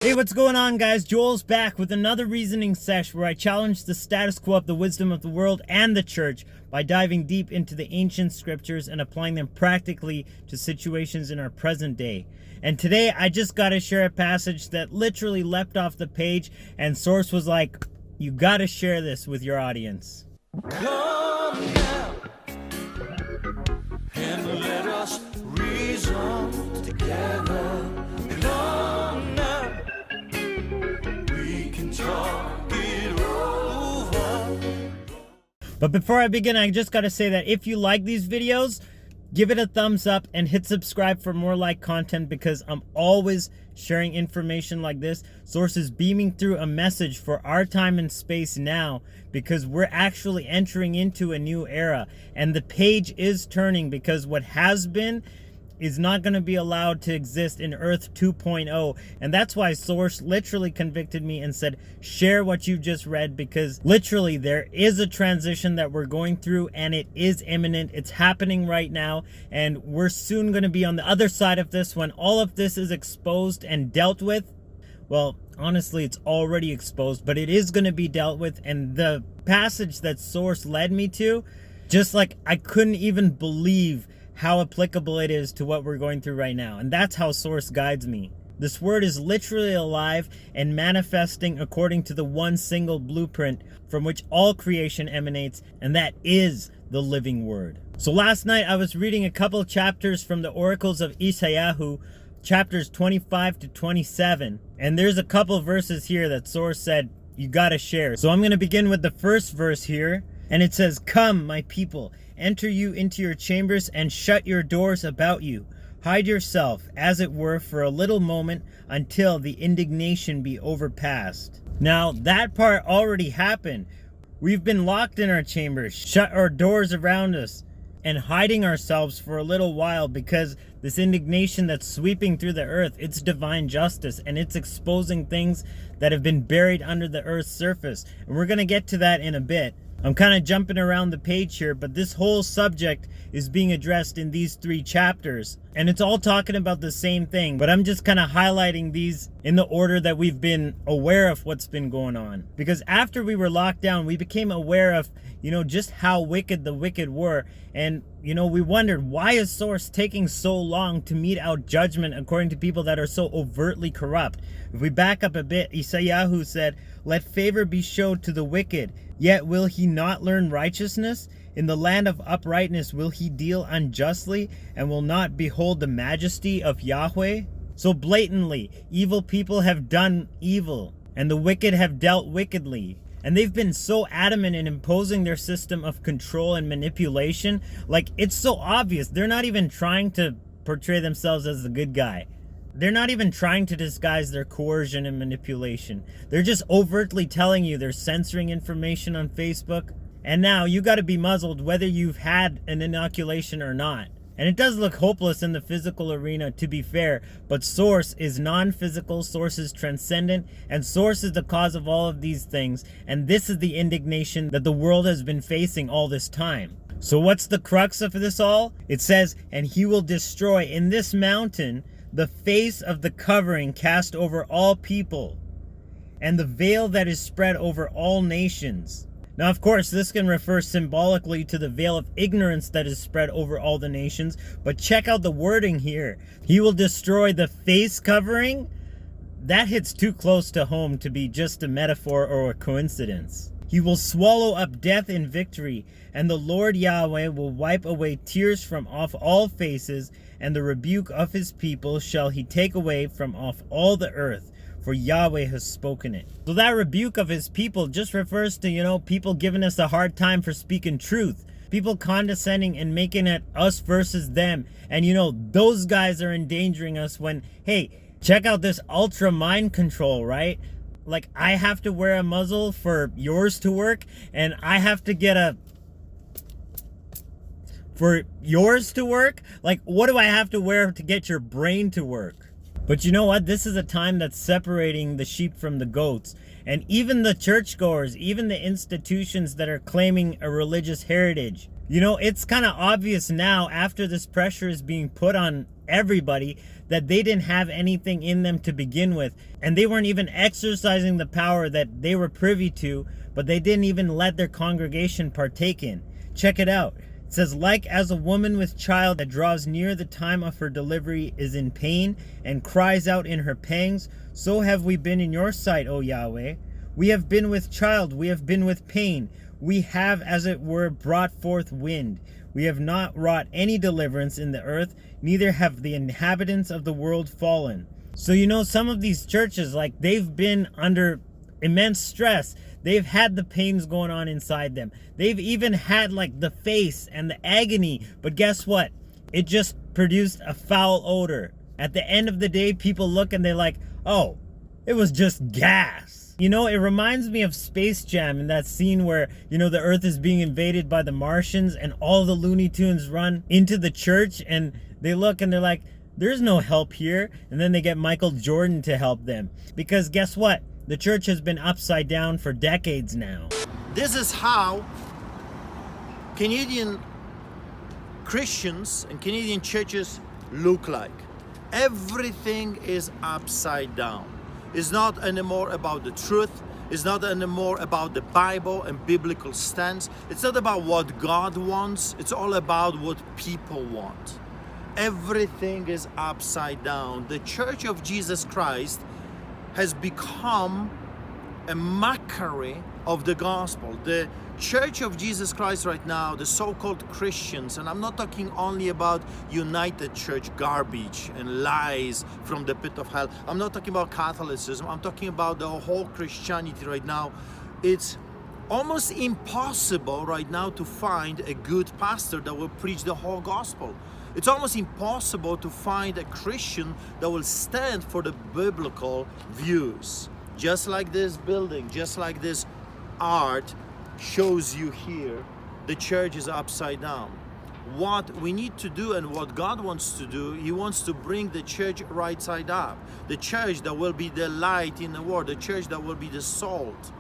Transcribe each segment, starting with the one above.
Hey, what's going on, guys? Joel's back with another reasoning sesh where I challenge the status quo of the wisdom of the world and the church by diving deep into the ancient scriptures and applying them practically to situations in our present day. And today I just got to share a passage that literally leapt off the page, and Source was like, you got to share this with your audience. Come now and let us reason together. Come now, we can talk it over. But before I begin, I just got to say that if you like these videos, give it a thumbs up and hit subscribe for more like content, because I'm always sharing information like this. Source is beaming through a message for our time and space now, because we're actually entering into a new era and the page is turning, because what has been is not going to be allowed to exist in Earth 2.0. And that's why Source literally convicted me and said, share what you just read, because literally there is a transition that we're going through and it is imminent. It's happening right now, and we're soon going to be on the other side of this when all of this is exposed and dealt with. Well, honestly, it's already exposed, but it is going to be dealt with. And the passage that Source led me to, just like, I couldn't even believe how applicable it is to what we're going through right now. And that's how Source guides me. This word is literally alive and manifesting according to the one single blueprint from which all creation emanates, and that is the living word. So last night I was reading a couple chapters from the Oracles of Isha, chapters 25 to 27, and there's a couple verses here that Source said you gotta share. So I'm gonna begin with the first verse here, and it says, "Come, my people, enter you into your chambers and shut your doors about you. Hide yourself, as it were, for a little moment until the indignation be overpast." Now, that part already happened. We've been locked in our chambers, shut our doors around us, and hiding ourselves for a little while, because this indignation that's sweeping through the earth, it's divine justice, and it's exposing things that have been buried under the earth's surface. And we're going to get to that in a bit. I'm kind of jumping around the page here, but this whole subject is being addressed in these 3 chapters. And it's all talking about the same thing, but I'm just kind of highlighting these in the order that we've been aware of what's been going on. Because after we were locked down, we became aware of, just how wicked the wicked were. And, we wondered, why is Source taking so long to mete out judgment according to people that are so overtly corrupt? If we back up a bit, Isha said, "Let favor be showed to the wicked. Yet will he not learn righteousness? In the land of uprightness will he deal unjustly, and will not behold the majesty of Yahweh?" So blatantly, evil people have done evil, and the wicked have dealt wickedly. And they've been so adamant in imposing their system of control and manipulation. Like, it's so obvious. They're not even trying to portray themselves as the good guy. They're not even trying to disguise their coercion and manipulation. They're just overtly telling you they're censoring information on Facebook. And now you got to be muzzled whether you've had an inoculation or not. And it does look hopeless in the physical arena, to be fair, but Source is non-physical, Source is transcendent, and Source is the cause of all of these things. And this is the indignation that the world has been facing all this time. So what's the crux of this all? It says, "And he will destroy in this mountain the face of the covering cast over all people, and the veil that is spread over all nations." Now, of course, this can refer symbolically to the veil of ignorance that is spread over all the nations, but check out the wording here. He will destroy the face covering? That hits too close to home to be just a metaphor or a coincidence. He will swallow up death in victory, and the Lord Yahweh will wipe away tears from off all faces, and the rebuke of his people shall he take away from off all the earth, for Yahweh has spoken it. So that rebuke of his people just refers to, people giving us a hard time for speaking truth. People condescending and making it us versus them. And those guys are endangering us when, hey, check out this ultra mind control, right? Like, I have to wear a muzzle for yours to work, and I have to get for yours to work? Like, what do I have to wear to get your brain to work? But you know what? This is a time that's separating the sheep from the goats. And even the churchgoers, even the institutions that are claiming a religious heritage. It's kind of obvious now, after this pressure is being put on everybody, that they didn't have anything in them to begin with, and they weren't even exercising the power that they were privy to, but they didn't even let their congregation partake in. Check it out. It says, like as a woman with child that draws near the time of her delivery is in pain and cries out in her pangs, so have we been in your sight, O Yahweh. We have been with child, we have been with pain. We have, as it were, brought forth wind. We have not wrought any deliverance in the earth, neither have the inhabitants of the world fallen. So some of these churches, like, they've been under immense stress. They've had the pains going on inside them. They've even had like the face and the agony. But guess what? It just produced a foul odor. At the end of the day, people look and they're like, oh, it was just gas. It reminds me of Space Jam, in that scene where, the earth is being invaded by the Martians and all the Looney Tunes run into the church and they look and they're like, there's no help here. And then they get Michael Jordan to help them. Because guess what? The church has been upside down for decades now. This is how Canadian Christians and Canadian churches look like. Everything is upside down. It's not anymore about the truth. It's not anymore about the Bible and biblical stance. It's not about what God wants. It's all about what people want. Everything is upside down. The Church of Jesus Christ has become a mockery of the gospel. The Church of Jesus Christ right now, the so-called Christians, and I'm not talking only about United Church garbage and lies from the pit of hell. I'm not talking about Catholicism. I'm talking about the whole Christianity right now. It's almost impossible right now to find a good pastor that will preach the whole gospel. It's almost impossible to find a Christian that will stand for the biblical views. Just like this building, just like this art shows you here, the church is upside down. What we need to do and what God wants to do, He wants to bring the church right side up. The church that will be the light in the world, the church that will be the salt.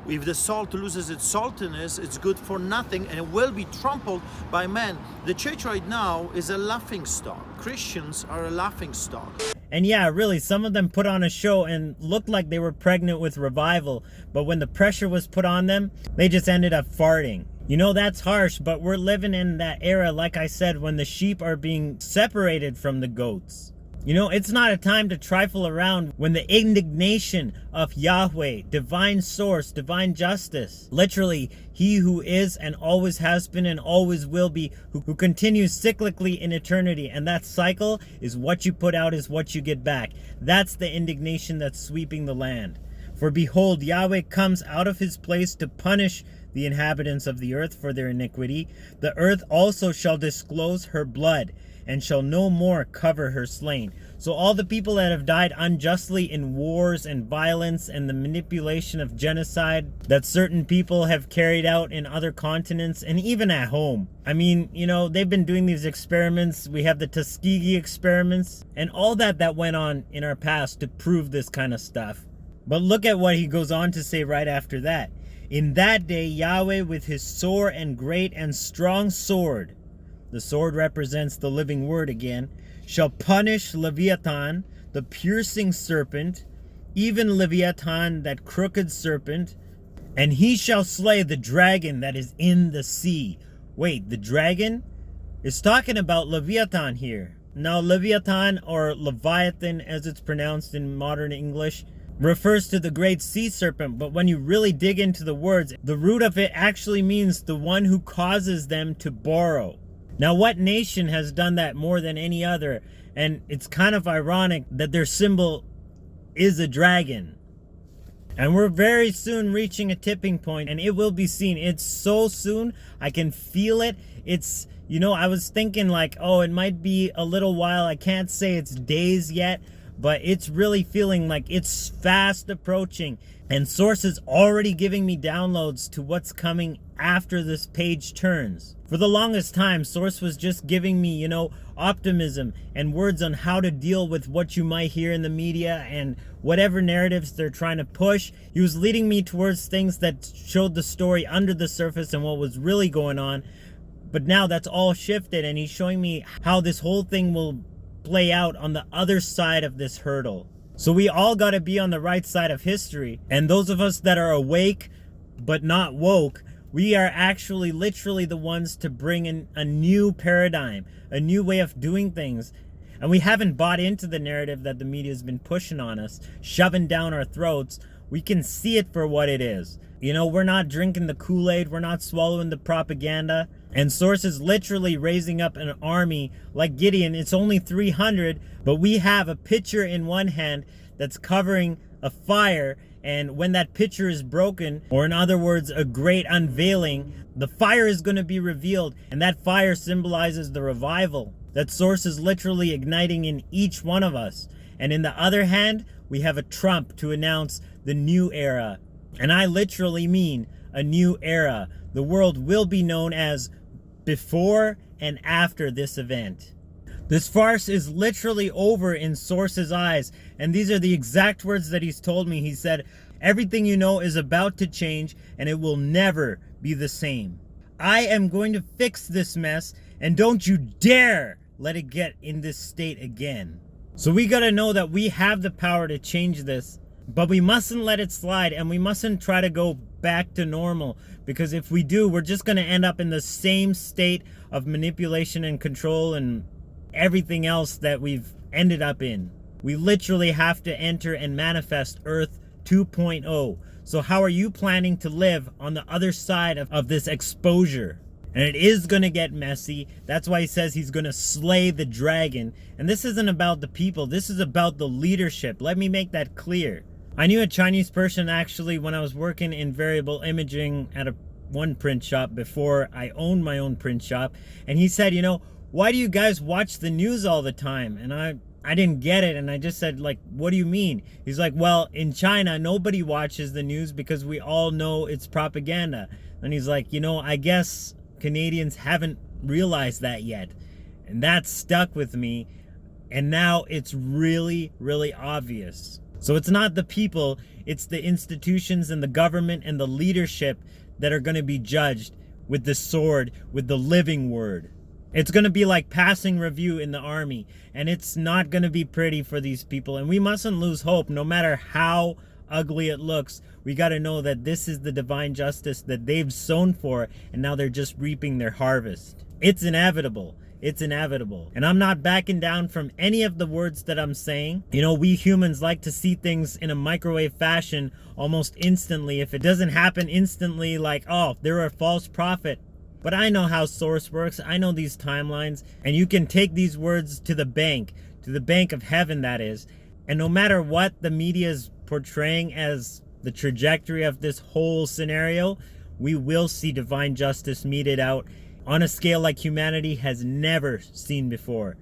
If the salt loses its saltiness, it's good for nothing and it will be trampled by men. The church right now is a laughing stock. Christians are a laughing stock. And yeah, really, some of them put on a show and looked like they were pregnant with revival, but when the pressure was put on them, they just ended up farting. That's harsh, but we're living in that era, like I said, when the sheep are being separated from the goats. It's not a time to trifle around when the indignation of Yahweh, divine source, divine justice, literally He who is and always has been and always will be, who continues cyclically in eternity. And that cycle is what you put out is what you get back. That's the indignation that's sweeping the land. For behold, Yahweh comes out of His place to punish the inhabitants of the earth for their iniquity. The earth also shall disclose her blood, and shall no more cover her slain. So all the people that have died unjustly in wars and violence and the manipulation of genocide that certain people have carried out in other continents and even at home. I mean, they've been doing these experiments. We have the Tuskegee experiments and all that went on in our past to prove this kind of stuff. But look at what he goes on to say right after that. In that day, Yahweh with His sore and great and strong sword, the sword represents the living word again, shall punish Leviathan, the piercing serpent, even Leviathan, that crooked serpent, and he shall slay the dragon that is in the sea. Wait, the dragon is talking about Leviathan here. Now, Leviathan, or Leviathan as it's pronounced in modern English, refers to the great sea serpent, but when you really dig into the words, the root of it actually means the one who causes them to borrow. Now, what nation has done that more than any other? And it's kind of ironic that their symbol is a dragon. And we're very soon reaching a tipping point, and it will be seen. It's so soon. I can feel it. It's, I was thinking like, oh, it might be a little while. I can't say it's days yet, but it's really feeling like it's fast approaching. And Source is already giving me downloads to what's coming after this page turns. For the longest time, Source was just giving me, optimism and words on how to deal with what you might hear in the media and whatever narratives they're trying to push. He was leading me towards things that showed the story under the surface and what was really going on. But now that's all shifted, and he's showing me how this whole thing will play out on the other side of this hurdle. So we all got to be on the right side of history. And those of us that are awake but not woke, we are actually literally the ones to bring in a new paradigm, a new way of doing things. And we haven't bought into the narrative that the media has been pushing on us, shoving down our throats. We can see it for what it is. You know, we're not drinking the Kool-Aid, we're not swallowing the propaganda. And Source is literally raising up an army like Gideon. It's only 300, but we have a pitcher in one hand that's covering a fire. And when that pitcher is broken, or in other words, a great unveiling, the fire is going to be revealed. And that fire symbolizes the revival that Source is literally igniting in each one of us. And in the other hand, we have a trump to announce the new era. And I literally mean a new era. The world will be known as before and after this event. This farce is literally over in Source's eyes. And these are the exact words that he's told me. He said, everything you know is about to change and it will never be the same. I am going to fix this mess, and don't you dare let it get in this state again. So we gotta know that we have the power to change this, but we mustn't let it slide, and we mustn't try to go back to normal, because if we do, we're just gonna end up in the same state of manipulation and control and everything else that we've ended up in. We literally have to enter and manifest Earth 2.0. So how are you planning to live on the other side of this exposure? And it is going to get messy. That's why he says he's going to slay the dragon. And this isn't about the people. This is about the leadership. Let me make that clear. I knew a Chinese person actually when I was working in variable imaging at one print shop before I owned my own print shop. And he said, you know, why do you guys watch the news all the time? And I didn't get it, and I just said, like, what do you mean? He's like, well, in China, nobody watches the news because we all know it's propaganda. And he's like, you know, I guess Canadians haven't realized that yet. And that stuck with me, and now it's really, really obvious. So it's not the people, it's the institutions and the government and the leadership that are going to be judged with the sword, with the living word. It's going to be like passing review in the army, and it's not going to be pretty for these people. And we mustn't lose hope, no matter how ugly it looks. We got to know that this is the divine justice that they've sown for, and now they're just reaping their harvest. It's inevitable. It's inevitable. And I'm not backing down from any of the words that I'm saying. You know, we humans like to see things in a microwave fashion almost instantly. If it doesn't happen instantly, like, oh, they're a false prophet. But I know how Source works. I know these timelines. And you can take these words to the bank of heaven, that is. And no matter what the media is portraying as the trajectory of this whole scenario, we will see divine justice meted out on a scale like humanity has never seen before.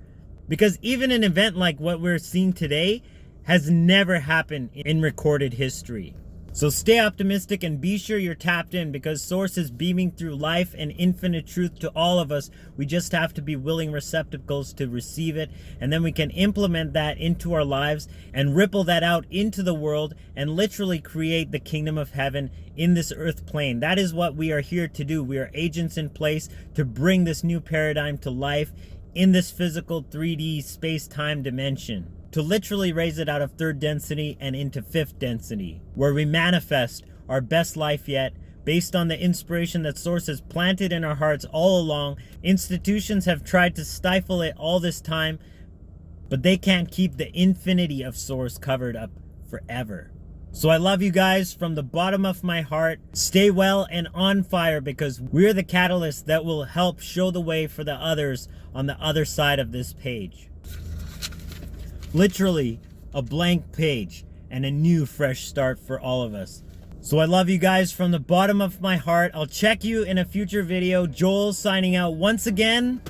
Because even an event like what we're seeing today has never happened in recorded history. So stay optimistic and be sure you're tapped in, because Source is beaming through life and infinite truth to all of us. We just have to be willing receptacles to receive it, and then we can implement that into our lives and ripple that out into the world and literally create the kingdom of heaven in this earth plane. That is what we are here to do. We are agents in place to bring this new paradigm to life in this physical 3D space-time dimension, to literally raise it out of third density and into fifth density, where we manifest our best life yet, based on the inspiration that Source has planted in our hearts all along. Institutions have tried to stifle it all this time, but they can't keep the infinity of Source covered up forever. So I love you guys from the bottom of my heart. Stay well and on fire, because we're the catalyst that will help show the way for the others on the other side of this page. Literally a blank page and a new fresh start for all of us. So I love you guys from the bottom of my heart. I'll check you in a future video. Joel signing out once again.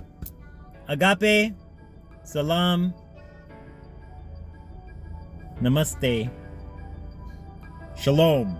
Agape, Salaam, Namaste, Shalom.